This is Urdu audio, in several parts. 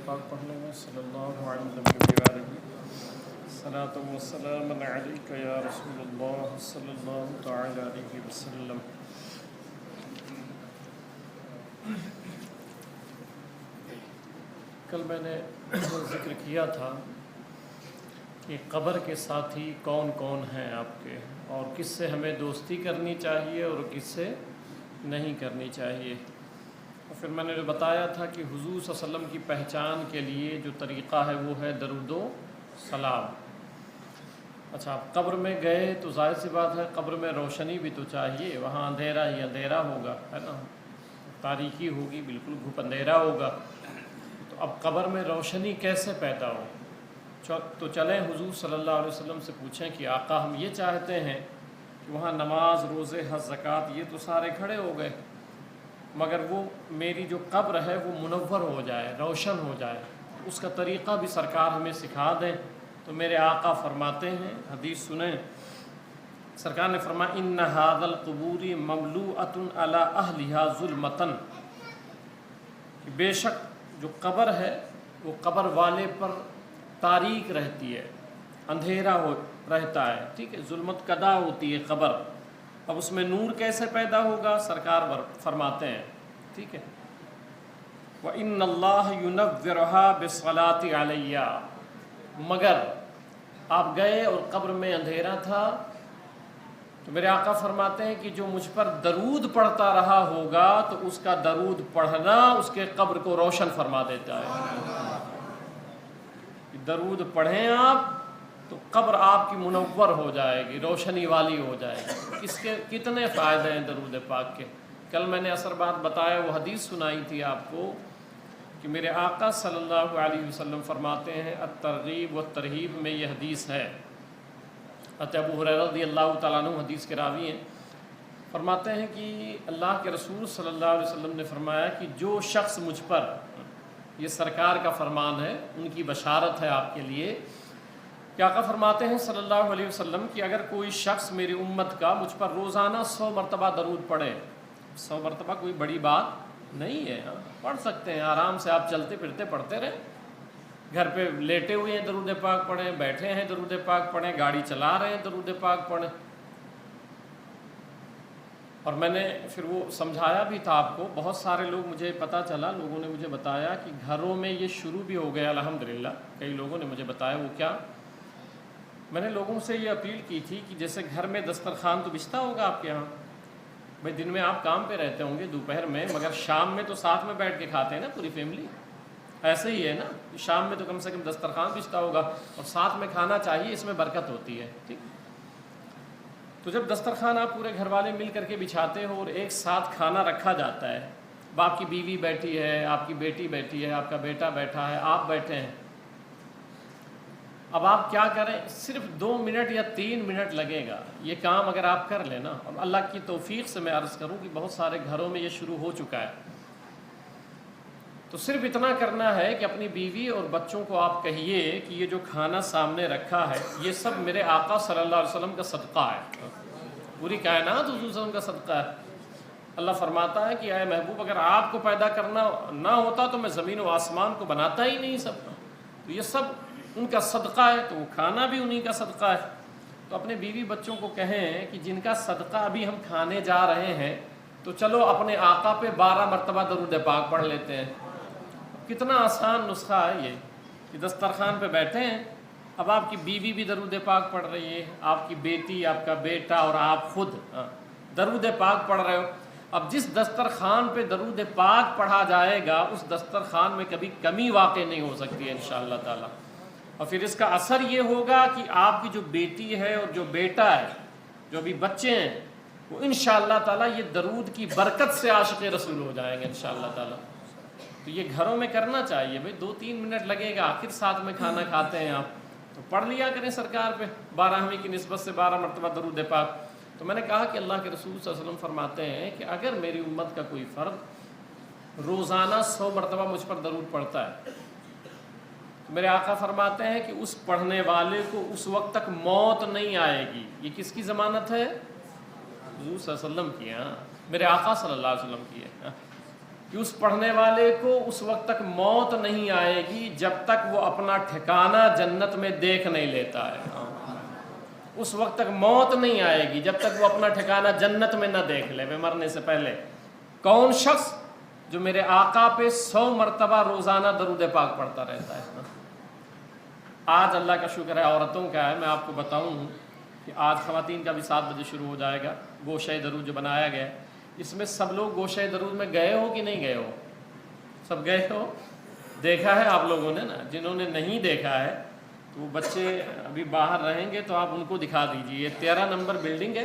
پاک پڑھ لیں گے۔ صلی اللہ علیہ وسلم صلاۃ و سلام علیک یا رسول اللہ صلی اللہ تعالی علیہ وسلم۔ کل میں نے ذکر کیا تھا کہ قبر کے ساتھی کون کون ہیں آپ کے، اور کس سے ہمیں دوستی کرنی چاہیے اور کس سے نہیں کرنی چاہیے۔ اور پھر میں نے بتایا تھا کہ حضور صلی اللہ علیہ وسلم کی پہچان کے لیے جو طریقہ ہے وہ ہے درود و سلام۔ اچھا، آپ قبر میں گئے تو ظاہر سی بات ہے قبر میں روشنی بھی تو چاہیے، وہاں اندھیرا ہی اندھیرا ہوگا، ہے نا، تاریکی ہوگی، بالکل گھپ اندھیرا ہوگا۔ تو اب قبر میں روشنی کیسے پیدا ہو؟ تو چلیں حضور صلی اللہ علیہ وسلم سے پوچھیں کہ آقا ہم یہ چاہتے ہیں کہ وہاں نماز، روزے، حج، زکوٰۃ یہ تو سارے کھڑے ہو گئے، مگر وہ میری جو قبر ہے وہ منور ہو جائے، روشن ہو جائے، اس کا طریقہ بھی سرکار ہمیں سکھا دیں۔ تو میرے آقا فرماتے ہیں، حدیث سنیں، سرکار نے فرمایا ان ھذا القبور مملوءۃ علی اہلھا ظلمۃ، بے شک جو قبر ہے وہ قبر والے پر تاریک رہتی ہے، اندھیرا رہتا ہے، ٹھیک ہے، ظلمت قدا ہوتی ہے قبر۔ اب اس میں نور کیسے پیدا ہوگا؟ سرکار فرماتے ہیں، ٹھیک ہے، وَإِنَّ اللَّهَ يُنَوِّرُهَا بِالصَّلَاةِ عَلَيَّ، مگر آپ گئے اور قبر میں اندھیرا تھا، تو میرے آقا فرماتے ہیں کہ جو مجھ پر درود پڑھتا رہا ہوگا تو اس کا درود پڑھنا اس کے قبر کو روشن فرما دیتا ہے۔ درود پڑھیں آپ تو قبر آپ کی منور ہو جائے گی، روشنی والی ہو جائے گی۔ اس کے کتنے فائدے ہیں درود پاک کے؟ کل میں نے عصر بعد بتایا، وہ حدیث سنائی تھی آپ کو کہ میرے آقا صلی اللہ علیہ وسلم فرماتے ہیں، الترغیب والترہیب میں یہ حدیث ہے، ابو ہریرہ رضی اللہ تعالیٰ عنہ حدیث کے راوی ہیں، فرماتے ہیں کہ اللہ کے رسول صلی اللہ علیہ وسلم نے فرمایا کہ جو شخص مجھ پر، یہ سرکار کا فرمان ہے، ان کی بشارت ہے آپ کے لیے، کہ آقا فرماتے ہیں صلی اللہ علیہ وسلم کہ اگر کوئی شخص میری امت کا مجھ پر روزانہ 100 مرتبہ درود پڑھے، 100 مرتبہ کوئی بڑی بات نہیں ہے، پڑھ سکتے ہیں آرام سے، آپ چلتے پھرتے پڑھتے رہیں، گھر پہ لیٹے ہوئے ہیں درود پاک پڑھیں، بیٹھے ہیں درود پاک پڑھیں، گاڑی چلا رہے ہیں درود پاک پڑھیں۔ اور میں نے پھر وہ سمجھایا بھی تھا آپ کو، بہت سارے لوگ، مجھے پتہ چلا، لوگوں نے مجھے بتایا کہ گھروں میں یہ شروع بھی ہو گیا الحمدللہ، کئی لوگوں نے مجھے بتایا وہ کیا، میں نے لوگوں سے یہ اپیل کی تھی کہ جیسے گھر میں دسترخوان تو بچھتا ہوگا آپ کے یہاں، بھائی دن میں آپ کام پہ رہتے ہوں گے، دوپہر میں، مگر شام میں تو ساتھ میں بیٹھ کے کھاتے ہیں نا پوری فیملی، ایسے ہی ہے نا، شام میں تو کم سے کم دسترخوان بچھتا ہوگا اور ساتھ میں کھانا چاہیے، اس میں برکت ہوتی ہے، ٹھیک۔ تو جب دسترخوان آپ پورے گھر والے مل کر کے بچھاتے ہو اور ایک ساتھ کھانا رکھا جاتا ہے، اب آپ کی بیوی بیٹھی ہے، آپ کی بیٹی بیٹھی ہے، آپ کا بیٹا بیٹھا ہے، آپ بیٹھے ہیں، اب آپ کیا کریں؟ صرف 2 منٹ یا 3 منٹ لگے گا، یہ کام اگر آپ کر لیں نا، اور اللہ کی توفیق سے میں عرض کروں کہ بہت سارے گھروں میں یہ شروع ہو چکا ہے، تو صرف اتنا کرنا ہے کہ اپنی بیوی اور بچوں کو آپ کہیے کہ یہ جو کھانا سامنے رکھا ہے یہ سب میرے آقا صلی اللہ علیہ وسلم کا صدقہ ہے، پوری کائنات حضور صلی اللہ علیہ وسلم کا صدقہ ہے۔ اللہ فرماتا ہے کہ اے محبوب اگر آپ کو پیدا کرنا نہ ہوتا تو میں زمین و آسمان کو بناتا ہی نہیں سب، تو یہ سب ان کا صدقہ ہے، تو وہ کھانا بھی انہی کا صدقہ ہے۔ تو اپنے بیوی بچوں کو کہیں کہ جن کا صدقہ ابھی ہم کھانے جا رہے ہیں تو چلو اپنے آقا پہ 12 مرتبہ درود پاک پڑھ لیتے ہیں۔ کتنا آسان نسخہ ہے یہ کہ دسترخوان پہ بیٹھے ہیں، اب آپ کی بیوی بھی درود پاک پڑھ رہی ہے، آپ کی بیٹی، آپ کا بیٹا اور آپ خود درود پاک پڑھ رہے ہو۔ اب جس دسترخوان پہ درود پاک پڑھا جائے گا اس دسترخوان میں کبھی کمی واقع نہیں ہو سکتی ہے انشاءاللہ تعالی، اور پھر اس کا اثر یہ ہوگا کہ آپ کی جو بیٹی ہے اور جو بیٹا ہے، جو ابھی بچے ہیں، وہ انشاءاللہ تعالی یہ درود کی برکت سے عاشق رسول ہو جائیں گے انشاءاللہ تعالی۔ تو یہ گھروں میں کرنا چاہیے، بھائی 2-3 منٹ لگے گا، آخر ساتھ میں کھانا کھاتے ہیں آپ، تو پڑھ لیا کریں سرکار پہ 12ویں کی نسبت سے 12 مرتبہ درود پاک۔ تو میں نے کہا کہ اللہ کے رسول صلی اللہ علیہ وسلم فرماتے ہیں کہ اگر میری امت کا کوئی فرد روزانہ 100 مرتبہ مجھ پر درود پڑھتا ہے، تو میرے آقا فرماتے ہیں کہ اس پڑھنے والے کو اس وقت تک موت نہیں آئے گی۔ یہ کس کی ضمانت ہے؟ حضور صلی اللہ علیہ وسلم کی، میرے آقا صلی اللہ علیہ وسلم کی ہے، کہ اس پڑھنے والے کو اس وقت تک موت نہیں آئے گی جب تک وہ اپنا ٹھکانہ جنت میں دیکھ نہیں لیتا ہے. اس وقت تک موت نہیں آئے گی جب تک وہ اپنا ٹھکانہ جنت میں نہ دیکھ لے مرنے سے پہلے. کون شخص؟ جو میرے آقا پہ 100 مرتبہ روزانہ درود پاک پڑھتا رہتا ہے. آج اللہ کا شکر ہے عورتوں کا ہے. میں آپ کو بتاؤں کہ آج خواتین کا بھی 7 بجے شروع ہو جائے گا گوشہ درود جو بنایا گیا ہے. اس میں سب لوگ گوشہ درود میں گئے ہو کہ نہیں گئے ہو؟ سب گئے ہو؟ دیکھا ہے آپ لوگوں نے نا؟ جنہوں نے نہیں دیکھا ہے تو وہ بچے ابھی باہر رہیں گے تو آپ ان کو دکھا دیجیے. یہ 13 نمبر بلڈنگ ہے،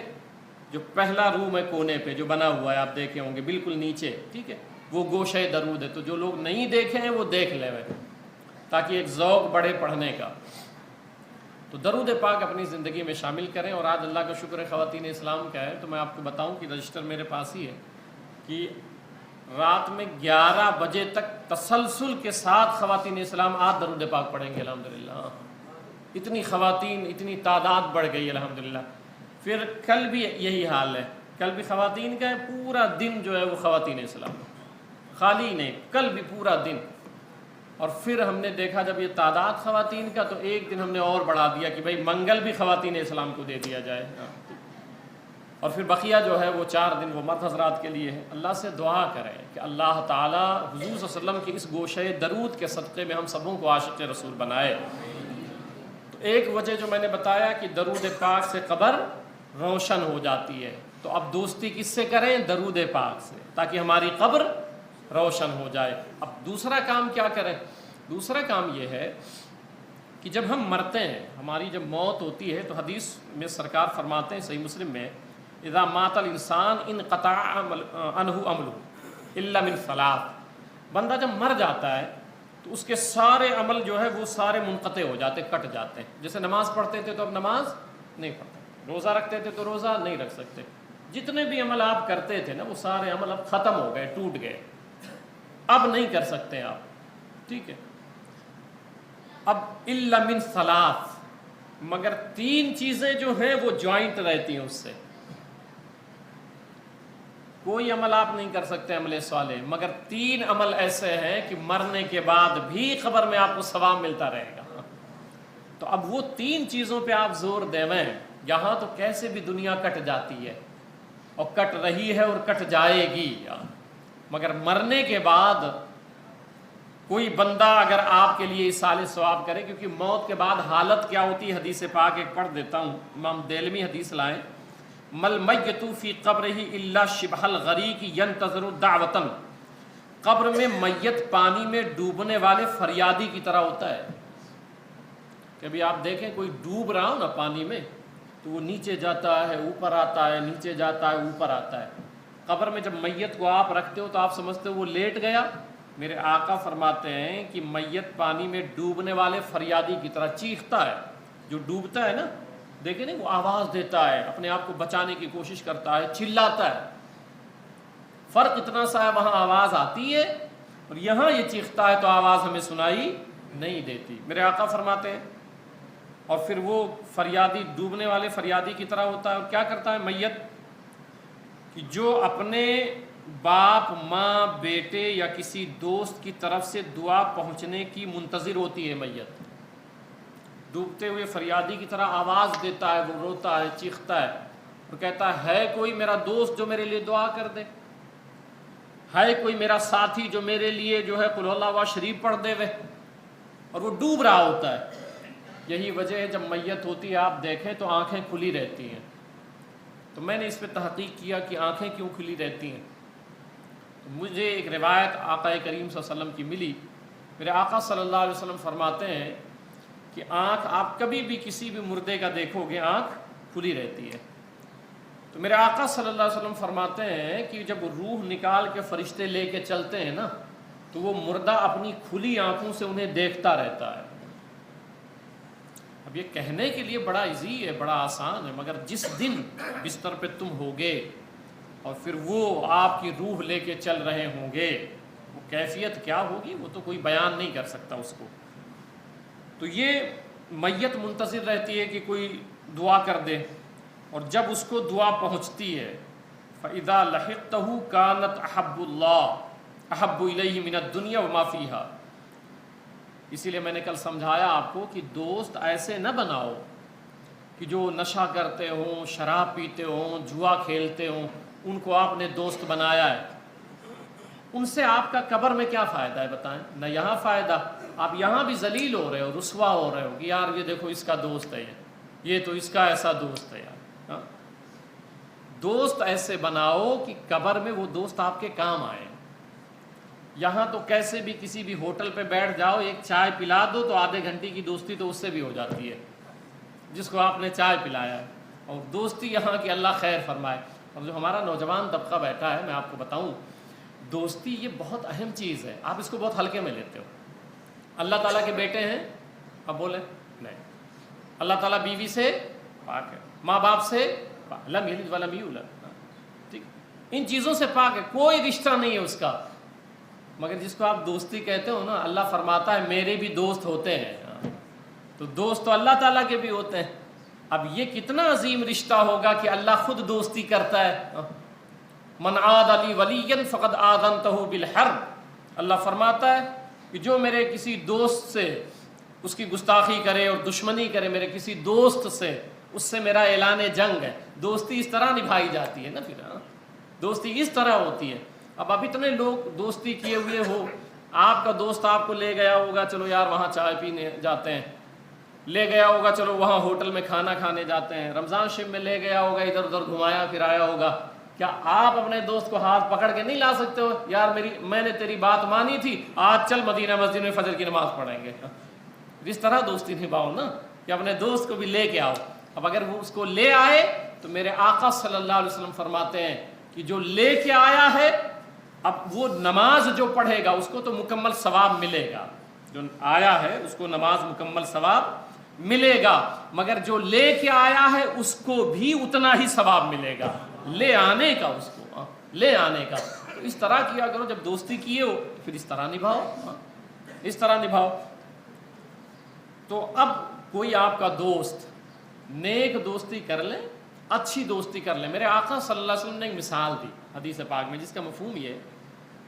جو پہلا روم ہے کونے پہ جو بنا ہوا ہے، آپ دیکھے ہوں گے بالکل نیچے، ٹھیک ہے، وہ گوشہ درود ہے. تو جو لوگ نہیں دیکھے ہیں وہ دیکھ لیں تاکہ ایک ذوق بڑھے پڑھنے کا. تو درود پاک اپنی زندگی میں شامل کریں. اور آج اللہ کا شکر ہے خواتین اسلام کا ہے، تو میں آپ کو بتاؤں کہ رجسٹر میرے پاس ہی ہے کہ رات میں 11 بجے تک تسلسل کے ساتھ خواتین اسلام آج درود پاک پڑھیں گے الحمدللہ. اتنی خواتین، اتنی تعداد بڑھ گئی الحمدللہ. پھر کل بھی یہی حال ہے، کل بھی خواتین کا ہے. پورا دن جو ہے وہ خواتین اسلام، خالی نہیں، کل بھی پورا دن. اور پھر ہم نے دیکھا جب یہ تعداد خواتین کا، تو ایک دن ہم نے اور بڑھا دیا کہ بھائی منگل بھی خواتین اسلام کو دے دیا جائے. اور پھر بقیہ جو ہے وہ 4 دن وہ مرد حضرات کے لیے ہے. اللہ سے دعا کریں کہ اللہ تعالیٰ حضور صلی اللہ علیہ وسلم کے اس گوشہ درود کے صدقے میں ہم سبوں کو عاشق رسول بنائے. تو ایک وجہ جو میں نے بتایا کہ درود پاک سے قبر روشن ہو جاتی ہے. تو اب دوستی کس سے کریں؟ درود پاک سے، تاکہ ہماری قبر روشن ہو جائے. اب دوسرا کام کیا کریں؟ دوسرا کام یہ ہے کہ جب ہم مرتے ہیں، ہماری جب موت ہوتی ہے، تو حدیث میں سرکار فرماتے ہیں صحیح مسلم میں، اذا مات الانسان انقطع عنہ عملہ الا من ثلاث. بندہ جب مر جاتا ہے تو اس کے سارے عمل جو ہے وہ سارے منقطع ہو جاتے، کٹ جاتے ہیں. جیسے نماز پڑھتے تھے تو اب نماز نہیں پڑھتے، روزہ رکھتے تھے تو روزہ نہیں رکھ سکتے. جتنے بھی عمل آپ کرتے تھے نا، وہ سارے عمل اب ختم ہو گئے، ٹوٹ گئے، اب نہیں کر سکتے آپ. ٹھیک ہے. اب الا من ثلاث، مگر 3 چیزیں جو ہیں وہ جوائنٹ رہتی ہیں اس سے. کوئی عمل آپ نہیں کر سکتے عمل صالح، مگر 3 عمل ایسے ہیں کہ مرنے کے بعد بھی قبر میں آپ کو ثواب ملتا رہے گا. تو اب وہ 3 چیزوں پہ آپ زور دیویں. یہاں تو کیسے بھی دنیا کٹ جاتی ہے اور کٹ رہی ہے اور کٹ جائے گی، مگر مرنے کے بعد کوئی بندہ اگر آپ کے لیے ایصال ثواب کرے، کیونکہ موت کے بعد حالت کیا ہوتی ہے، حدیث پاک ایک پڑھ دیتا ہوں. امام دیلمی حدیث لائیں، مل میت فی قبرہ الا شبہ الغریق ینتظر دعوۃ. قبر میں میت پانی میں ڈوبنے والے فریادی کی طرح ہوتا ہے. کبھی آپ دیکھیں کوئی ڈوب رہا ہو نا پانی میں، تو وہ نیچے جاتا ہے، اوپر آتا ہے، نیچے جاتا ہے، اوپر آتا ہے. قبر میں جب میت کو آپ رکھتے ہو تو آپ سمجھتے ہو وہ لیٹ گیا. میرے آقا فرماتے ہیں کہ میت پانی میں ڈوبنے والے فریادی کی طرح چیختا ہے. جو ڈوبتا ہے نا، دیکھیں نا، وہ آواز دیتا ہے، اپنے آپ کو بچانے کی کوشش کرتا ہے، چلاتا ہے. فرق اتنا سا ہے، وہاں آواز آتی ہے اور یہاں یہ چیختا ہے تو آواز ہمیں سنائی نہیں دیتی. میرے آقا فرماتے ہیں، اور پھر وہ فریادی ڈوبنے والے فریادی کی طرح ہوتا ہے. اور کیا کرتا ہے میت؟ کہ جو اپنے باپ، ماں، بیٹے یا کسی دوست کی طرف سے دعا پہنچنے کی منتظر ہوتی ہے میت. ڈوبتے ہوئے فریادی کی طرح آواز دیتا ہے، وہ روتا ہے، چیختا ہے اور کہتا ہے کوئی میرا دوست جو میرے لیے دعا کر دے، ہے کوئی میرا ساتھی جو میرے لیے جو ہے قل ہو اللہ شریف پڑھ دے. اور وہ ڈوب رہا ہوتا ہے. یہی وجہ ہے جب میت ہوتی ہے آپ دیکھیں تو آنکھیں کھلی رہتی ہیں. تو میں نے اس پہ تحقیق کیا کہ آنکھیں کیوں کھلی رہتی ہیں. تو مجھے ایک روایت آقا کریم صلی اللہ علیہ وسلم کی ملی. میرے آقا صلی اللہ علیہ وسلم فرماتے ہیں کہ آنکھ آپ کبھی بھی کسی بھی مردے کا دیکھو گے آنکھ کھلی رہتی ہے. تو میرے آقا صلی اللہ علیہ وسلم فرماتے ہیں کہ جب روح نکال کے فرشتے لے کے چلتے ہیں نا، تو وہ مردہ اپنی کھلی آنکھوں سے انہیں دیکھتا رہتا ہے. اب یہ کہنے کے لیے بڑا ایزی ہے، بڑا آسان ہے، مگر جس دن بستر پہ تم ہوگے اور پھر وہ آپ کی روح لے کے چل رہے ہوں گے، وہ کیفیت کیا ہوگی وہ تو کوئی بیان نہیں کر سکتا اس کو. تو یہ میت منتظر رہتی ہے کہ کوئی دعا کر دے، اور جب اس کو دعا پہنچتی ہے فَإِذَا لَحِقْتَهُ كَانَتْ أَحَبُّ اللَّهِ، احب الیہ من الدنیا وما فیہا۔ اسی لیے میں نے کل سمجھایا آپ کو کہ دوست ایسے نہ بناؤ کہ جو نشہ کرتے ہوں، شراب پیتے ہوں، جوا کھیلتے ہوں، ان کو آپ نے دوست بنایا ہے۔ ان سے آپ کا قبر میں کیا فائدہ ہے بتائیں؟ نہ یہاں فائدہ، آپ یہاں بھی ذلیل ہو رہے ہو، رسوا ہو رہے ہو کہ یار یہ دیکھو اس کا دوست ہے، یہ تو اس کا ایسا دوست ہے یار۔ ہاں؟ دوست ایسے بناؤ کہ قبر میں وہ دوست آپ کے کام آئے۔ یہاں تو کیسے بھی کسی بھی ہوٹل پہ بیٹھ جاؤ، ایک چائے پلا دو تو آدھے گھنٹے کی دوستی تو اس سے بھی ہو جاتی ہے جس کو آپ نے چائے پلایا ہے۔ اور دوستی یہاں کی اللہ خیر فرمائے۔ اور جو ہمارا نوجوان طبقہ بیٹھا ہے، میں آپ کو بتاؤں، دوستی یہ بہت اہم چیز ہے، آپ اس کو بہت ہلکے میں لیتے ہو۔ اللہ تعالیٰ کے بیٹے ہیں، اب بولیں نہیں، اللہ تعالیٰ بیوی سے پاک ہے، ماں باپ سے لم یلد ولم یولد، ٹھیک، ان چیزوں سے پاک ہے، کوئی رشتہ نہیں ہے اس کا۔ مگر جس کو آپ دوستی کہتے ہو نا، اللہ فرماتا ہے میرے بھی دوست ہوتے ہیں، تو دوست تو اللہ تعالیٰ کے بھی ہوتے ہیں۔ اب یہ کتنا عظیم رشتہ ہوگا کہ اللہ خود دوستی کرتا ہے۔ من عاد لی ولیا فقد آذنتہ بالحرب، اللہ فرماتا ہے کہ جو میرے کسی دوست سے اس کی گستاخی کرے اور دشمنی کرے، میرے کسی دوست سے، اس سے میرا اعلان جنگ ہے۔ دوستی اس طرح نبھائی جاتی ہے نا، پھر دوستی اس طرح ہوتی ہے۔ اب اتنے لوگ دوستی کیے ہوئے ہو، آپ کا دوست آپ کو لے گیا ہوگا، چلو یار وہاں چائے پینے جاتے ہیں، لے گیا ہوگا چلو وہاں ہوٹل میں کھانا کھانے جاتے ہیں، رمضان شریف میں لے گیا ہوگا، ادھر ادھر گھمایا پھرایا ہوگا۔ کیا آپ اپنے دوست کو ہاتھ پکڑ کے نہیں لا سکتے ہو؟ یار میں نے تیری بات مانی تھی، آج چل مدینہ مسجد میں فجر کی نماز پڑھیں گے۔ اس طرح دوستی نبھاؤ نا کہ اپنے دوست کو بھی لے کے آؤ۔ اب اگر وہ اس کو لے آئے تو میرے آقا صلی اللہ علیہ وسلم فرماتے ہیں کہ جو لے کے آیا ہے، اب وہ نماز جو پڑھے گا اس کو تو مکمل ثواب ملے گا، جو آیا ہے اس کو نماز مکمل ثواب ملے گا، مگر جو لے کے آیا ہے اس کو بھی اتنا ہی ثواب ملے گا، لے آنے کا، اس کو لے آنے کا۔ تو اس طرح کیا کرو، جب دوستی کیے ہو پھر اس طرح نبھاؤ، اس طرح نبھاؤ۔ تو اب کوئی آپ کا دوست نیک دوستی کر لے، اچھی دوستی کر لے۔ میرے آقا صلی اللہ علیہ وسلم نے ایک مثال دی حدیث پاک میں، جس کا مفہوم یہ ہے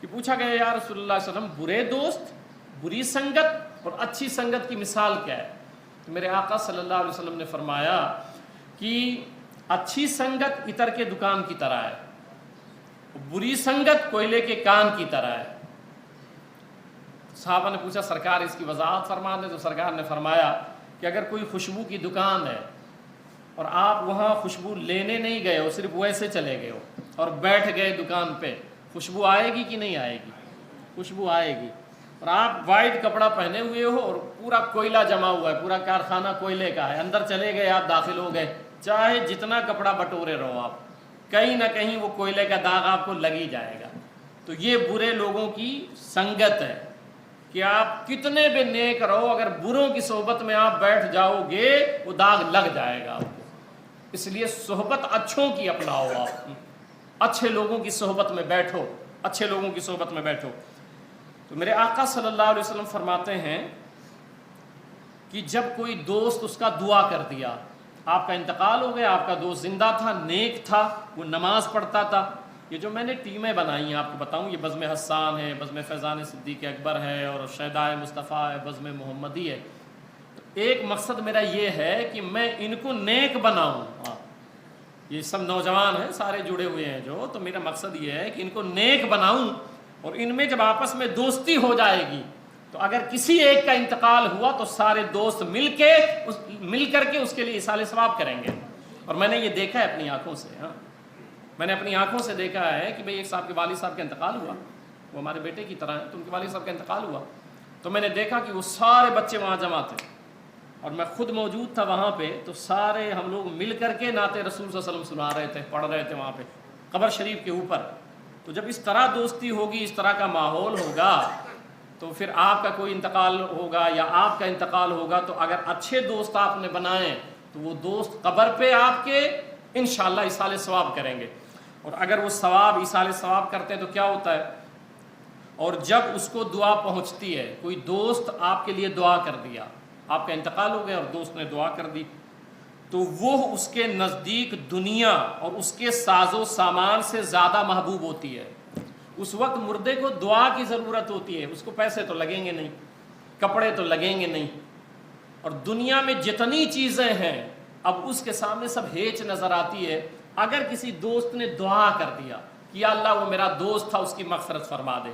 کہ پوچھا گیا یا رسول اللہ صلی اللہ علیہ وسلم، برے دوست، بری سنگت اور اچھی سنگت کی مثال کیا ہے؟ تو میرے آقا صلی اللہ علیہ وسلم نے فرمایا کہ اچھی سنگت عطر کے دکان کی طرح ہے، بری سنگت کوئلے کے کان کی طرح ہے۔ صحابہ نے پوچھا سرکار اس کی وضاحت فرما دیں، تو سرکار نے فرمایا کہ اگر کوئی خوشبو کی دکان ہے اور آپ وہاں خوشبو لینے نہیں گئے ہو، صرف ویسے چلے گئے ہو اور بیٹھ گئے دکان پہ، خوشبو آئے گی کہ نہیں آئے گی؟ خوشبو آئے گی۔ اور آپ وائٹ کپڑا پہنے ہوئے ہو اور پورا کوئلہ جمع ہوا ہے، پورا کارخانہ کوئلے کا ہے، اندر چلے گئے، آپ داخل ہو گئے، چاہے جتنا کپڑا بٹورے رہو آپ، کہیں نہ کہیں وہ کوئلے کا داغ آپ کو لگ ہی جائے گا۔ تو یہ برے لوگوں کی سنگت ہے کہ آپ کتنے بھی نیک رہو، اگر بروں کی صحبت میں آپ بیٹھ جاؤ گے وہ داغ لگ جائے گا آپ کو۔ اس لیے صحبت اچھوں کی اپناؤ، آپ اچھے لوگوں کی صحبت میں بیٹھو، اچھے لوگوں کی صحبت میں بیٹھو۔ تو میرے آقا صلی اللہ علیہ وسلم فرماتے ہیں کہ جب کوئی دوست اس کا دعا کر دیا، آپ کا انتقال ہو گیا، آپ کا دوست زندہ تھا، نیک تھا، وہ نماز پڑھتا تھا۔ یہ جو میں نے ٹیمیں بنائی ہیں آپ کو بتاؤں، یہ بزم حسان ہے، بزم فیضان صدیق اکبر ہے، اور شہدائے مصطفیٰ ہے، بزم محمدی ہے۔ تو ایک مقصد میرا یہ ہے کہ میں ان کو نیک بناؤں۔ یہ سب نوجوان ہیں، سارے جڑے ہوئے ہیں جو، تو میرا مقصد یہ ہے کہ ان کو نیک بناؤں، اور ان میں جب آپس میں دوستی ہو جائے گی تو اگر کسی ایک کا انتقال ہوا تو سارے دوست مل کر کے اس کے لیے ایصال ثواب کریں گے۔ اور میں نے یہ دیکھا ہے اپنی آنکھوں سے، میں نے اپنی آنکھوں سے دیکھا ہے کہ بھئی ایک صاحب کے والد صاحب کا انتقال ہوا، وہ ہمارے بیٹے کی طرح ہیں، تو ان کے والد صاحب کا انتقال ہوا، تو میں نے دیکھا کہ وہ سارے بچے وہاں جمع تھے اور میں خود موجود تھا وہاں پہ، تو سارے ہم لوگ مل کر کے نعت رسول صلی اللہ علیہ وسلم سنا رہے تھے، پڑھ رہے تھے وہاں پہ قبر شریف کے اوپر۔ تو جب اس طرح دوستی ہوگی، اس طرح کا ماحول ہوگا، تو پھر آپ کا کوئی انتقال ہوگا یا آپ کا انتقال ہوگا، تو اگر اچھے دوست آپ نے بنائے تو وہ دوست قبر پہ آپ کے انشاءاللہ ایصال ثواب کریں گے۔ اور اگر وہ ثواب ایصال ثواب کرتے ہیں تو کیا ہوتا ہے، اور جب اس کو دعا پہنچتی ہے، کوئی دوست آپ کے لیے دعا کر دیا، آپ کا انتقال ہو گیا اور دوست نے دعا کر دی، تو وہ اس کے نزدیک دنیا اور اس کے ساز و سامان سے زیادہ محبوب ہوتی ہے، اس وقت مردے کو دعا کی ضرورت ہوتی ہے، اس کو پیسے تو لگیں گے نہیں، کپڑے تو لگیں گے نہیں، اور دنیا میں جتنی چیزیں ہیں اب اس کے سامنے سب ہیچ نظر آتی ہے۔ اگر کسی دوست نے دعا کر دیا کہ یا اللہ وہ میرا دوست تھا، اس کی مغفرت فرما دے،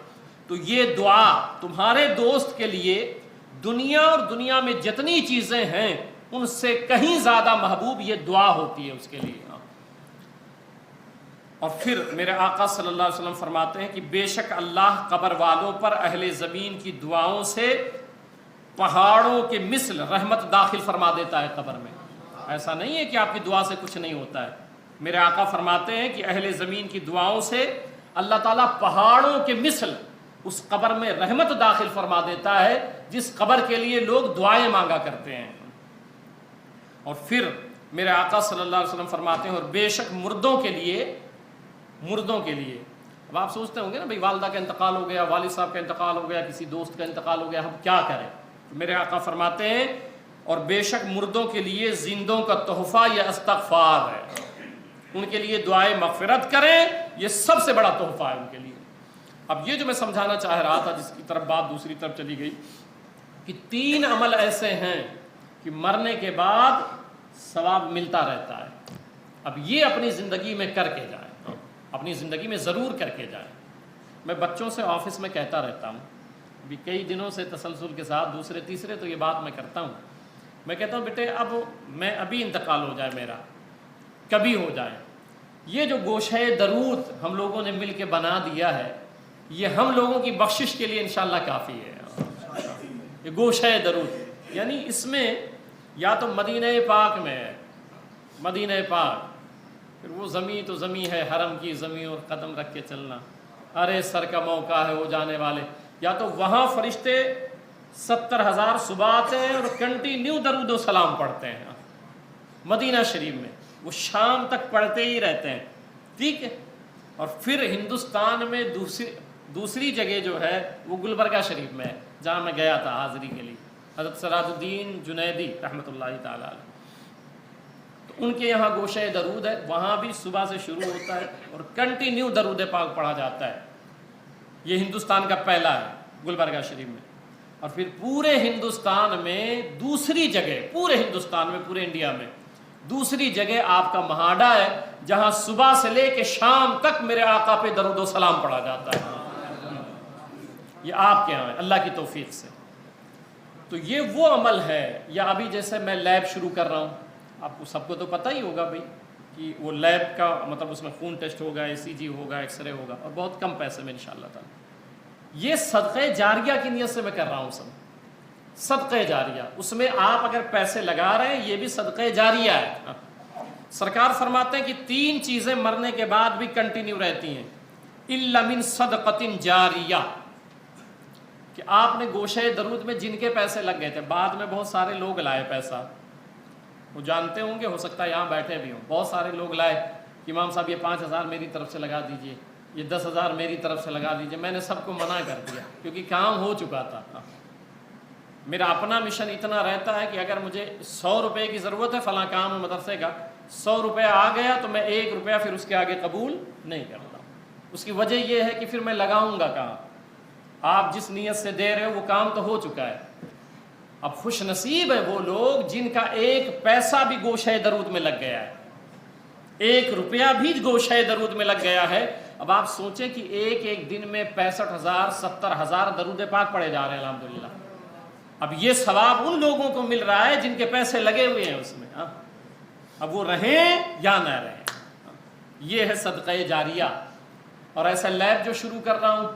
تو یہ دعا تمہارے دوست کے لیے دنیا اور دنیا میں جتنی چیزیں ہیں ان سے کہیں زیادہ محبوب یہ دعا ہوتی ہے اس کے لیے۔ اور پھر میرے آقا صلی اللہ علیہ وسلم فرماتے ہیں کہ بے شک اللہ قبر والوں پر اہل زمین کی دعاؤں سے پہاڑوں کے مثل رحمت داخل فرما دیتا ہے قبر میں۔ ایسا نہیں ہے کہ آپ کی دعا سے کچھ نہیں ہوتا ہے، میرے آقا فرماتے ہیں کہ اہل زمین کی دعاؤں سے اللہ تعالیٰ پہاڑوں کے مثل اس قبر میں رحمت داخل فرما دیتا ہے جس قبر کے لیے لوگ دعائیں مانگا کرتے ہیں۔ اور پھر میرے آقا صلی اللہ علیہ وسلم فرماتے ہیں اور بے شک مردوں کے لیے اب آپ سوچتے ہوں گے نا بھائی والدہ کا انتقال ہو گیا، والد صاحب کا انتقال ہو گیا، کسی دوست کا انتقال ہو گیا، ہم کیا کریں؟ میرے آقا فرماتے ہیں اور بے شک مردوں کے لیے زندوں کا تحفہ یا استغفار ہے، ان کے لیے دعائیں مغفرت کریں، یہ سب سے بڑا تحفہ ہے ان کے لیے۔ اب یہ جو میں سمجھانا چاہ رہا تھا، جس کی طرف بات دوسری طرف چلی گئی، کہ 3 عمل ایسے ہیں کہ مرنے کے بعد ثواب ملتا رہتا ہے۔ اب یہ اپنی زندگی میں کر کے جائیں، اپنی زندگی میں ضرور کر کے جائیں۔ میں بچوں سے آفس میں کہتا رہتا ہوں، ابھی کئی دنوں سے تسلسل کے ساتھ دوسرے تیسرے تو یہ بات میں کرتا ہوں، میں کہتا ہوں بیٹے اب میں ابھی انتقال ہو جائے میرا، کبھی ہو جائے، یہ جو گوشہ درود ہم لوگوں نے مل کے بنا دیا ہے یہ ہم لوگوں کی بخشش کے لیے انشاءاللہ کافی ہے۔ یہ گوشہ درود یعنی اس میں یا تو مدینہ پاک میں ہے، مدینہ پاک، پھر وہ زمین تو زمین ہے، حرم کی زمین اور قدم رکھ کے چلنا، ارے سر کا موقع ہے ہو جانے والے، یا تو وہاں فرشتے 70,000 صبح آتے ہیں اور کنٹینیو درود و سلام پڑھتے ہیں مدینہ شریف میں، وہ شام تک پڑھتے ہی رہتے ہیں، ٹھیک ہے۔ اور پھر ہندوستان میں دوسری جگہ جو ہے وہ گلبرگہ شریف میں ہے، جہاں میں گیا تھا حاضری کے لیے، حضرت سراج الدین جنیدی رحمۃ اللہ تعالی علیہ، تو ان کے یہاں گوشہ درود ہے، وہاں بھی صبح سے شروع ہوتا ہے اور کنٹینیو درود پاک پڑھا جاتا ہے۔ یہ ہندوستان کا پہلا ہے گلبرگہ شریف میں، اور پھر پورے ہندوستان میں دوسری جگہ، پورے ہندوستان میں، پورے انڈیا میں دوسری جگہ آپ کا مہاڈا ہے جہاں صبح سے لے کے شام تک میرے آقا پہ درود و سلام پڑھا جاتا ہے۔ یہ آپ کے یہاں ہے اللہ کی توفیق سے۔ تو یہ وہ عمل ہے، یا ابھی جیسے میں لیب شروع کر رہا ہوں، آپ کو سب کو تو پتہ ہی ہوگا بھائی کہ وہ لیب کا مطلب اس میں خون ٹیسٹ ہوگا، ECG ہوگا، ایکس رے ہوگا، اور بہت کم پیسے میں انشاءاللہ تعالی۔ یہ صدقہ جاریہ کی نیت سے میں کر رہا ہوں، سب صدقہ جاریہ، اس میں آپ اگر پیسے لگا رہے ہیں یہ بھی صدقہ جاریہ ہے۔ سرکار فرماتے ہیں کہ 3 چیزیں مرنے کے بعد بھی کنٹینیو رہتی ہیں، الا من صدقۃ جاریہ، کہ آپ نے گوشہ درود میں جن کے پیسے لگ گئے تھے، بعد میں بہت سارے لوگ لائے پیسہ، وہ جانتے ہوں گے، ہو سکتا ہے یہاں بیٹھے بھی ہوں، بہت سارے لوگ لائے کہ امام صاحب یہ 5,000 میری طرف سے لگا دیجئے، یہ 10,000 میری طرف سے لگا دیجئے۔ میں نے سب کو منع کر دیا کیونکہ کام ہو چکا تھا۔ میرا اپنا مشن اتنا رہتا ہے کہ اگر مجھے 100 روپے کی ضرورت ہے فلاں کام ہے مدرسے کا، 100 روپے آ گیا تو میں 1 روپیہ پھر اس کے آگے قبول نہیں کرتا۔ اس کی وجہ یہ ہے کہ پھر میں لگاؤں گا کہاں؟ آپ جس نیت سے دے رہے ہو وہ کام تو ہو چکا ہے۔ اب خوش نصیب ہے وہ لوگ جن کا 1 پیسہ بھی گوشہ درود میں لگ گیا ہے، 1 روپیہ بھی گوشہ درود میں لگ گیا ہے۔ اب آپ سوچیں کہ ایک دن میں 65,000 70,000 درود پاک پڑھے جا رہے ہیں الحمدللہ۔ اب یہ ثواب ان لوگوں کو مل رہا ہے جن کے پیسے لگے ہوئے ہیں اس میں، اب وہ رہیں یا نہ رہیں، یہ ہے صدقہ جاریہ۔ اور ایسا لیب جو شروع کر رہا ہوں،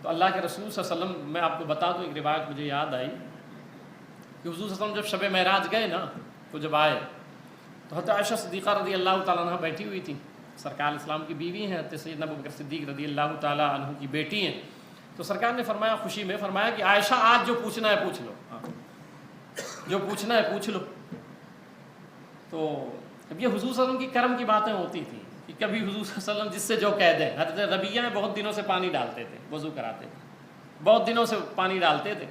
تو اللہ کے رسول صلی اللہ علیہ وسلم، میں آپ کو بتا دوں ایک روایت مجھے یاد آئی کہ حضور صلی اللہ علیہ وسلم جب شب معراج گئے نا، تو جب آئے تو حضرت عائشہ صدیقہ رضی اللہ تعالیٰ عنہ بیٹھی ہوئی تھی، سرکار اسلام کی بیوی ہیں، حضرت سیدنا ابوبکر صدیق رضی اللہ تعالیٰ عنہ کی بیٹی ہیں۔ تو سرکار نے فرمایا، خوشی میں فرمایا کہ عائشہ آج جو پوچھنا ہے پوچھ لو، جو پوچھنا ہے پوچھ لو۔ تو اب یہ حضور صلی اللہ علیہ وسلم کی کرم کی باتیں ہوتی تھیں کہ کبھی حضور صلی اللہ علیہ وسلم جس سے جو کہہ دیں۔ حضرت ربیہ میں بہت دنوں سے پانی ڈالتے تھے، وضو کراتے تھے، بہت دنوں سے پانی ڈالتے تھے۔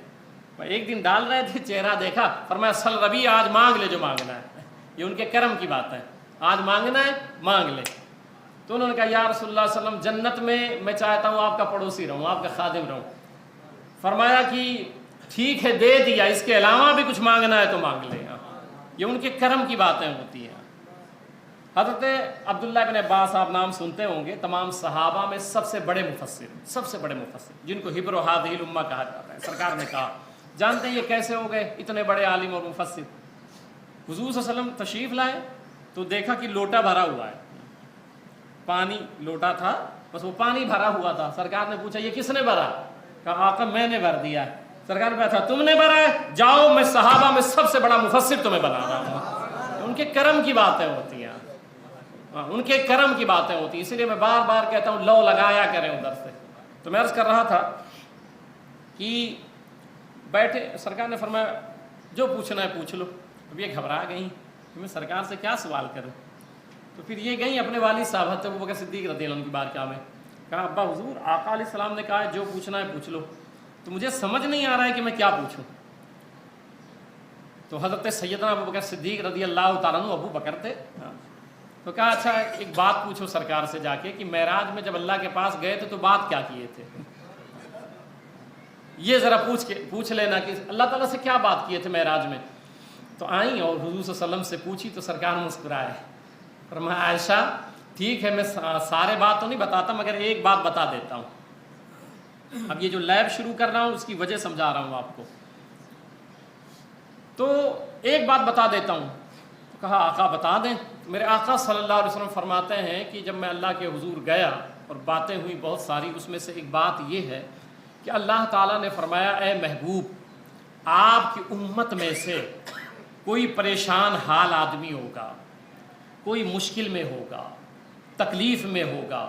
ایک دن ڈال رہے تھے، چہرہ دیکھا، فرمایا سل ربیہ آج مانگ لے جو مانگنا ہے۔ یہ ان کے کرم کی بات ہے، آج مانگنا ہے مانگ لے۔ تو انہوں نے کہا یا رسول اللہ صلی اللہ علیہ وسلم جنت میں چاہتا ہوں آپ کا پڑوسی رہوں، آپ کا خادم رہوں۔ فرمایا کہ ٹھیک ہے دے دیا، اس کے علاوہ بھی کچھ مانگنا ہے تو مانگ لے۔ یہ ان کے کرم کی باتیں ہوتی ہیں۔ حضرت عبداللہ بن عباس آپ نام سنتے ہوں گے، تمام صحابہ میں سب سے بڑے مفسر جن کو حبر و ہادی الامہ کہا جاتا ہے۔ سرکار نے کہا جانتے ہیں یہ کیسے ہو گئے اتنے بڑے عالم اور مفسر؟ حضور صلی اللہ علیہ وسلم تشریف لائے تو دیکھا کہ لوٹا بھرا ہوا ہے، پانی لوٹا تھا، بس وہ پانی بھرا ہوا تھا۔ سرکار نے پوچھا یہ کس نے بھرا؟ کہا آقا میں نے بھر دیا ہے۔ سرکار نے کہا تھا تم نے بھرا ہے، جاؤ میں صحابہ میں سب سے بڑا مفسر تمہیں بنا رہا ہوں۔ ان کے کرم کی باتیں ہوتی ہیں، ان کے کرم کی باتیں ہوتی ہیں، اسی لیے میں بار بار کہتا ہوں لو لگایا کریں ادھر سے۔ تو میں عرض کر رہا تھا کہ بیٹھے، سرکار نے فرمایا جو پوچھنا ہے پوچھ لو۔ اب یہ گھبرا گئیں کہ میں سرکار سے کیا سوال کروں، تو پھر یہ گئیں اپنے والد صاحب حضرت ابوبکر صدیق رضی اللہ عنہ کی بارگاہ میں، کہا ابا حضور آقا علیہ السلام نے کہا ہے جو پوچھنا ہے پوچھ لو، تو مجھے سمجھ نہیں آ رہا ہے کہ میں کیا پوچھوں۔ تو حضرت سیدنا ابوبکر صدیق رضی اللہ تعالیٰ عنہ ابو بکر تھے، تو کہا اچھا ایک بات پوچھو سرکار سے جا کے کہ معراج میں جب اللہ کے پاس گئے تھے تو بات کیا کیے تھے، یہ ذرا پوچھ لینا کہ اللہ تعالیٰ سے کیا بات کیے تھے معراج میں۔ تو آئیں اور حضور صلی اللہ علیہ وسلم سے پوچھی تو سرکار مسکرائے، فرمایا عائشہ ٹھیک ہے میں سارے بات تو نہیں بتاتا مگر ایک بات بتا دیتا ہوں۔ اب یہ جو لیب شروع کر رہا ہوں اس کی وجہ سمجھا رہا ہوں آپ کو، تو ایک بات بتا دیتا ہوں۔ کہا آقا بتا دیں۔ میرے آقا صلی اللہ علیہ وسلم فرماتے ہیں کہ جب میں اللہ کے حضور گیا اور باتیں ہوئی بہت ساری، اس میں سے ایک بات یہ ہے کہ اللہ تعالیٰ نے فرمایا اے محبوب آپ کی امت میں سے کوئی پریشان حال آدمی ہوگا، کوئی مشکل میں ہوگا، تکلیف میں ہوگا،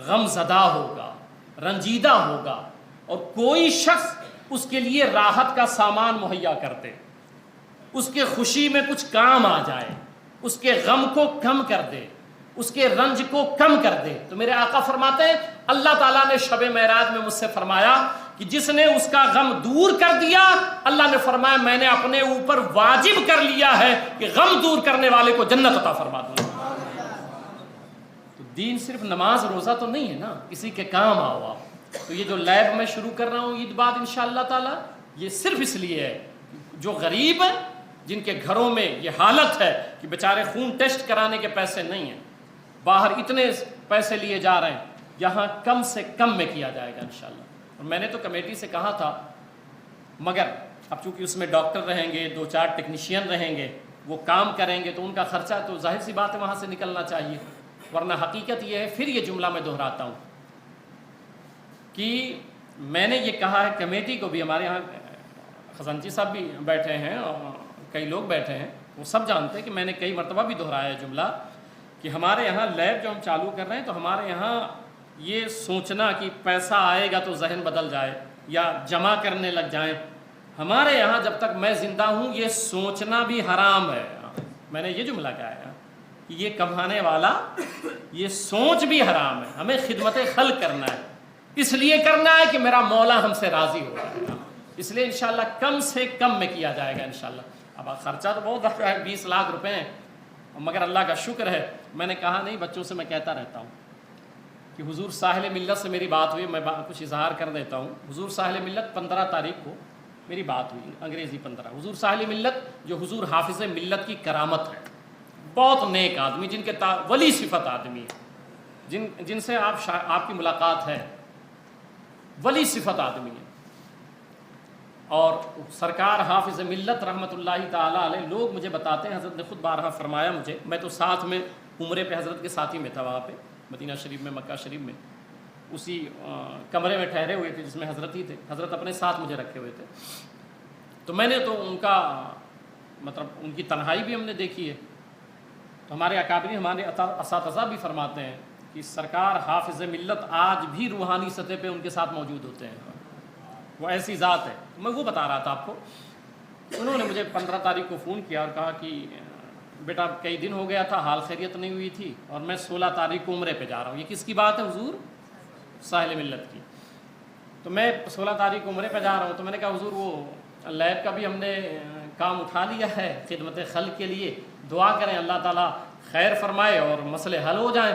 غم زدہ ہوگا، رنجیدہ ہوگا، اور کوئی شخص اس کے لیے راحت کا سامان مہیا کر دے، اس کے خوشی میں کچھ کام آ جائے، اس کے غم کو کم کر دے، اس کے رنج کو کم کر دے۔ تو میرے آقا فرماتے ہیں اللہ تعالیٰ نے شب معراج میں مجھ سے فرمایا کہ جس نے اس کا غم دور کر دیا، اللہ نے فرمایا میں نے اپنے اوپر واجب کر لیا ہے کہ غم دور کرنے والے کو جنت عطا فرما دوں۔ تو دین صرف نماز روزہ تو نہیں ہے نا، کسی کے کام آؤ آپ۔ تو یہ جو لیب میں شروع کر رہا ہوں عید بعد انشاءاللہ تعالی، یہ صرف اس لیے ہے جو غریب ہے، جن کے گھروں میں یہ حالت ہے کہ بیچارے خون ٹیسٹ کرانے کے پیسے نہیں ہیں، باہر اتنے پیسے لیے جا رہے ہیں، یہاں کم سے کم میں کیا جائے گا انشاءاللہ۔ اور میں نے تو کمیٹی سے کہا تھا مگر اب چونکہ اس میں ڈاکٹر رہیں گے، 2-4 ٹیکنیشین رہیں گے، وہ کام کریں گے تو ان کا خرچہ تو ظاہر سی بات ہے وہاں سے نکلنا چاہیے، ورنہ حقیقت یہ ہے، پھر یہ جملہ میں دہراتا ہوں کہ میں نے یہ کہا ہے کمیٹی کو بھی، ہمارے یہاں خزانچی صاحب بھی بیٹھے ہیں اور کئی لوگ بیٹھے ہیں، وہ سب جانتے ہیں کہ میں نے کئی مرتبہ بھی دہرایا ہے جملہ کہ ہمارے یہاں لیب جو ہم چالو کر رہے ہیں تو ہمارے یہاں یہ سوچنا کہ پیسہ آئے گا تو ذہن بدل جائے یا جمع کرنے لگ جائیں، ہمارے یہاں جب تک میں زندہ ہوں یہ سوچنا بھی حرام ہے۔ میں نے یہ جملہ کہا ہے کہ یہ کمانے والا یہ سوچ بھی حرام ہے، ہمیں خدمت خلق کرنا ہے، اس لیے کرنا ہے کہ میرا مولا ہم سے راضی ہو جائے گا، اس لیے انشاءاللہ کم سے کم میں کیا جائے گا انشاءاللہ۔ اب خرچہ تو بہت ہے، 20 لاکھ روپے ہیں، مگر اللہ کا شکر ہے، میں نے کہا نہیں، بچوں سے میں کہتا رہتا ہوں کہ حضور ساحل ملت سے میری بات ہوئی، میں کچھ اظہار کر دیتا ہوں۔ حضور ساحل ملت 15 تاریخ کو میری بات ہوئی، انگریزی 15۔ حضور ساحل ملت جو حضور حافظ ملت کی کرامت ہے، بہت نیک آدمی، جن کے ولی صفت آدمی ہے، جن سے آپ کی ملاقات ہے، ولی صفت آدمی ہے، اور سرکار حافظ ملت رحمۃ اللہ تعالیٰ علیہ، لوگ مجھے بتاتے ہیں، حضرت نے خود بارہا فرمایا مجھے، میں تو ساتھ میں عمرے پہ حضرت کے ساتھ ہی میں تھا، وہاں پہ مدینہ شریف میں، مکہ شریف میں، اسی کمرے میں ٹھہرے ہوئے تھے جس میں حضرت ہی تھے، حضرت اپنے ساتھ مجھے رکھے ہوئے تھے۔ تو میں نے تو ان کا مطلب ان کی تنہائی بھی ہم نے دیکھی ہے، تو ہمارے اکابرین، ہمارے اساتذہ بھی فرماتے ہیں کہ سرکار حافظ ملت آج بھی روحانی سطح پہ ان کے ساتھ موجود ہوتے ہیں، وہ ایسی ذات ہے۔ میں وہ بتا رہا تھا آپ کو، انہوں نے مجھے 15 تاریخ کو فون کیا اور کہا کہ بیٹا کئی دن ہو گیا تھا، حال خیریت نہیں ہوئی تھی، اور میں 16 تاریخ کو عمرے پہ جا رہا ہوں۔ یہ کس کی بات ہے؟ حضور ساحل ملت کی۔ تو میں 16 تاریخ کو عمرے پہ جا رہا ہوں، تو میں نے کہا حضور وہ لیب کا بھی ہم نے کام اٹھا لیا ہے خدمت خلق کے لیے، دعا کریں اللہ تعالیٰ خیر فرمائے اور مسئلے حل ہو جائیں۔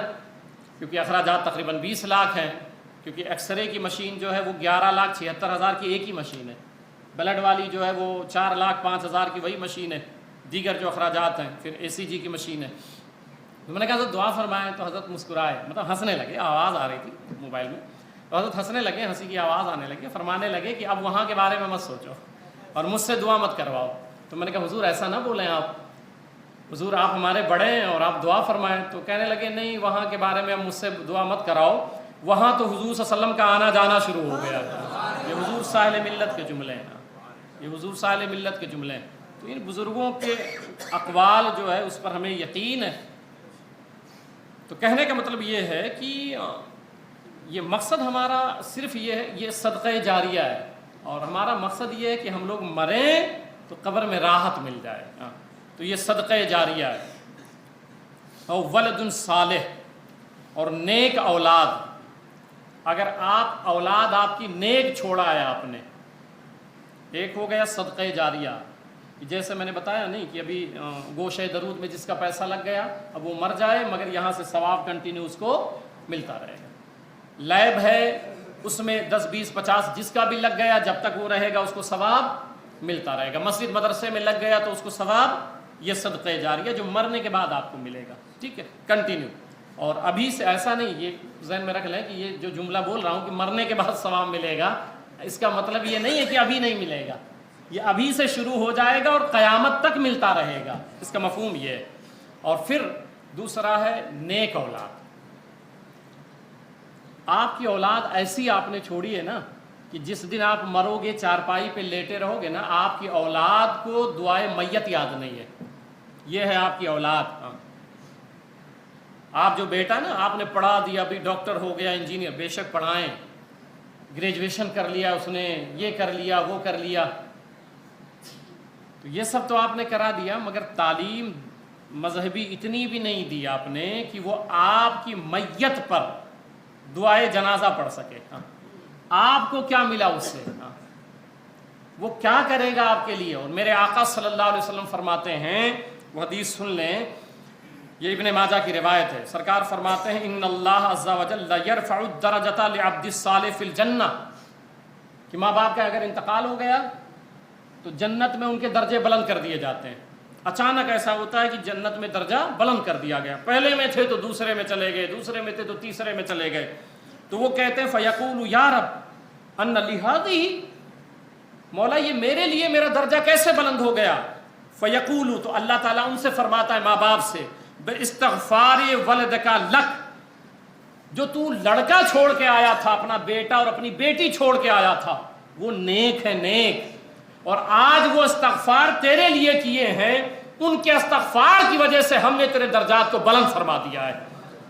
کیونکہ اخراجات تقریباً 20 لاکھ ہیں، کیونکہ ایکس رے کی مشین جو ہے وہ 11,76,000 کی ایک ہی مشین ہے، بلڈ والی جو ہے وہ 4,05,000 کی وہی مشین ہے، دیگر جو اخراجات ہیں، پھر اے سی جی کی مشین ہے۔ تو میں نے کہا حضرت دعا فرمائیں، تو حضرت مسکرائے، مطلب ہنسنے لگے، آواز آ رہی تھی موبائل میں، تو حضرت ہنسنے لگے، ہنسی کی آواز آنے لگی، فرمانے لگے کہ اب وہاں کے بارے میں مت سوچو اور مجھ سے دعا مت کرواؤ۔ تو میں نے کہا حضور ایسا نہ بولیں آپ، حضور آپ ہمارے بڑے ہیں اور آپ دعا فرمائیں۔ تو کہنے لگے نہیں، وہاں کے بارے میں مجھ سے دعا مت کراؤ، وہاں تو حضور صلی اللہ علیہ وسلم کا آنا جانا شروع ہو گیا ہے۔ یہ حضور ساحل ملت کے جملے ہیں، یہ حضور ساحل ملت کے جملے ہیں۔ تو ان بزرگوں کے اقوال جو ہے اس پر ہمیں یقین ہے۔ تو کہنے کا مطلب یہ ہے کہ یہ مقصد ہمارا صرف یہ ہے، یہ صدقہ جاریہ ہے، اور ہمارا مقصد یہ ہے کہ ہم لوگ مریں تو قبر میں راحت مل جائے، تو یہ صدقہ جاریہ ہے۔ اور ولد صالح، اور نیک اولاد، اگر آپ اولاد آپ کی نیک چھوڑا ہے آپ نے، ایک ہو گیا صدقہ جاریہ، جیسے میں نے بتایا نہیں کہ ابھی گوشہ درود میں جس کا پیسہ لگ گیا اب وہ مر جائے مگر یہاں سے ثواب کنٹینیو اس کو ملتا رہے گا۔ لیب ہے اس میں 10 20 50 جس کا بھی لگ گیا جب تک وہ رہے گا اس کو ثواب ملتا رہے گا۔ مسجد مدرسے میں لگ گیا تو اس کو ثواب، یہ صدقہ جاریہ جو مرنے کے بعد آپ کو ملے گا، ٹھیک ہے، کنٹینیو۔ اور ابھی سے ایسا نہیں، یہ ذہن میں رکھ لیں کہ یہ جو جملہ بول رہا ہوں کہ مرنے کے بعد ثواب ملے گا، اس کا مطلب یہ نہیں ہے کہ ابھی نہیں ملے گا، یہ ابھی سے شروع ہو جائے گا اور قیامت تک ملتا رہے گا، اس کا مفہوم یہ ہے۔ اور پھر دوسرا ہے نیک اولاد۔ آپ کی اولاد ایسی آپ نے چھوڑی ہے نا کہ جس دن آپ مرو گے چارپائی پہ لیٹے رہو گے نا، آپ کی اولاد کو دعائے میت یاد نہیں ہے، یہ ہے آپ کی اولاد۔ آپ جو بیٹا نا آپ نے پڑھا دیا، ابھی ڈاکٹر ہو گیا، انجینئر، بے شک پڑھائیں، گریجویشن کر لیا اس نے، یہ کر لیا وہ کر لیا، تو یہ سب تو آپ نے کرا دیا، مگر تعلیم مذہبی اتنی بھی نہیں دی آپ نے کہ وہ آپ کی میت پر دعائے جنازہ پڑھ سکے۔ آپ کو کیا ملا اس سے؟ وہ کیا کرے گا آپ کے لیے؟ اور میرے آقا صلی اللہ علیہ وسلم فرماتے ہیں، وہ حدیث سن لیں، یہ ابن ماجہ کی روایت ہے، سرکار فرماتے ہیں ان اللہ عز و جل یرفع الدرجۃ لعبد الصالح فی الجنہ، کہ ماں باپ کا اگر انتقال ہو گیا تو جنت میں ان کے درجے بلند کر دیے جاتے ہیں۔ اچانک ایسا ہوتا ہے کہ جنت میں درجہ بلند کر دیا گیا، پہلے میں تھے تو دوسرے میں چلے گئے، دوسرے میں تھے تو تیسرے میں چلے گئے، تو وہ کہتے ہیں فیقول یا رب ان لہذہ، مولا یہ میرے لیے میرا درجہ کیسے بلند ہو گیا؟ فیقول، تو اللہ تعالیٰ ان سے فرماتا ہے ماں باپ سے، باستغفار ولدک لک، جو تو لڑکا چھوڑ کے آیا تھا، اپنا بیٹا اور اپنی بیٹی چھوڑ کے آیا تھا، وہ نیک ہے، نیک، اور آج وہ استغفار تیرے لیے کیے ہیں، ان کے استغفار کی وجہ سے ہم نے تیرے درجات کو بلند فرما دیا ہے۔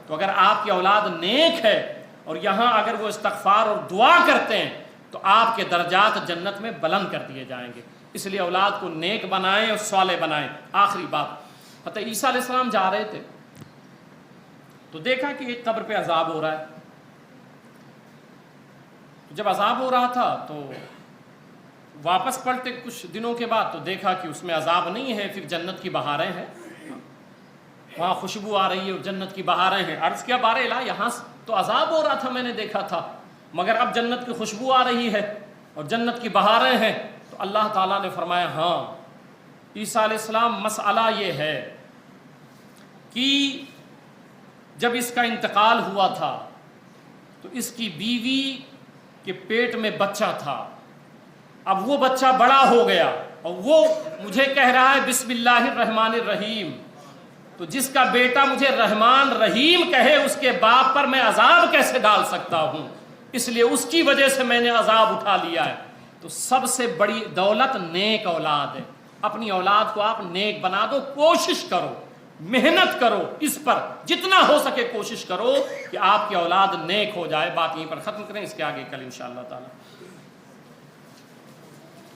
تو اگر آپ کی اولاد نیک ہے اور یہاں اگر وہ استغفار اور دعا کرتے ہیں تو آپ کے درجات جنت میں بلند کر دیے جائیں گے۔ اس لیے اولاد کو نیک بنائیں اور صالح بنائیں۔ آخری بات، حضرت عیسیٰ علیہ السلام جا رہے تھے تو دیکھا کہ ایک قبر پہ عذاب ہو رہا ہے، جب عذاب ہو رہا تھا تو واپس پلٹے کچھ دنوں کے بعد تو دیکھا کہ اس میں عذاب نہیں ہے، پھر جنت کی بہاریں ہیں، وہاں خوشبو آ رہی ہے اور جنت کی بہاریں ہیں۔ عرض کیا بار الہ، یہاں تو عذاب ہو رہا تھا میں نے دیکھا تھا، مگر اب جنت کی خوشبو آ رہی ہے اور جنت کی بہاریں ہیں۔ تو اللہ تعالیٰ نے فرمایا ہاں عیسیٰ علیہ السلام، مسئلہ یہ ہے کہ جب اس کا انتقال ہوا تھا تو اس کی بیوی کے پیٹ میں بچہ تھا، اب وہ بچہ بڑا ہو گیا اور وہ مجھے کہہ رہا ہے بسم اللہ الرحمن الرحیم، تو جس کا بیٹا مجھے رحمان رحیم کہے اس کے باپ پر میں عذاب کیسے ڈال سکتا ہوں؟ اس لیے اس کی وجہ سے میں نے عذاب اٹھا لیا ہے۔ تو سب سے بڑی دولت نیک اولاد ہے، اپنی اولاد کو آپ نیک بنا دو، کوشش کرو، محنت کرو، اس پر جتنا ہو سکے کوشش کرو کہ آپ کی اولاد نیک ہو جائے۔ بات یہیں پر ختم کریں، اس کے آگے کل انشاءاللہ تعالی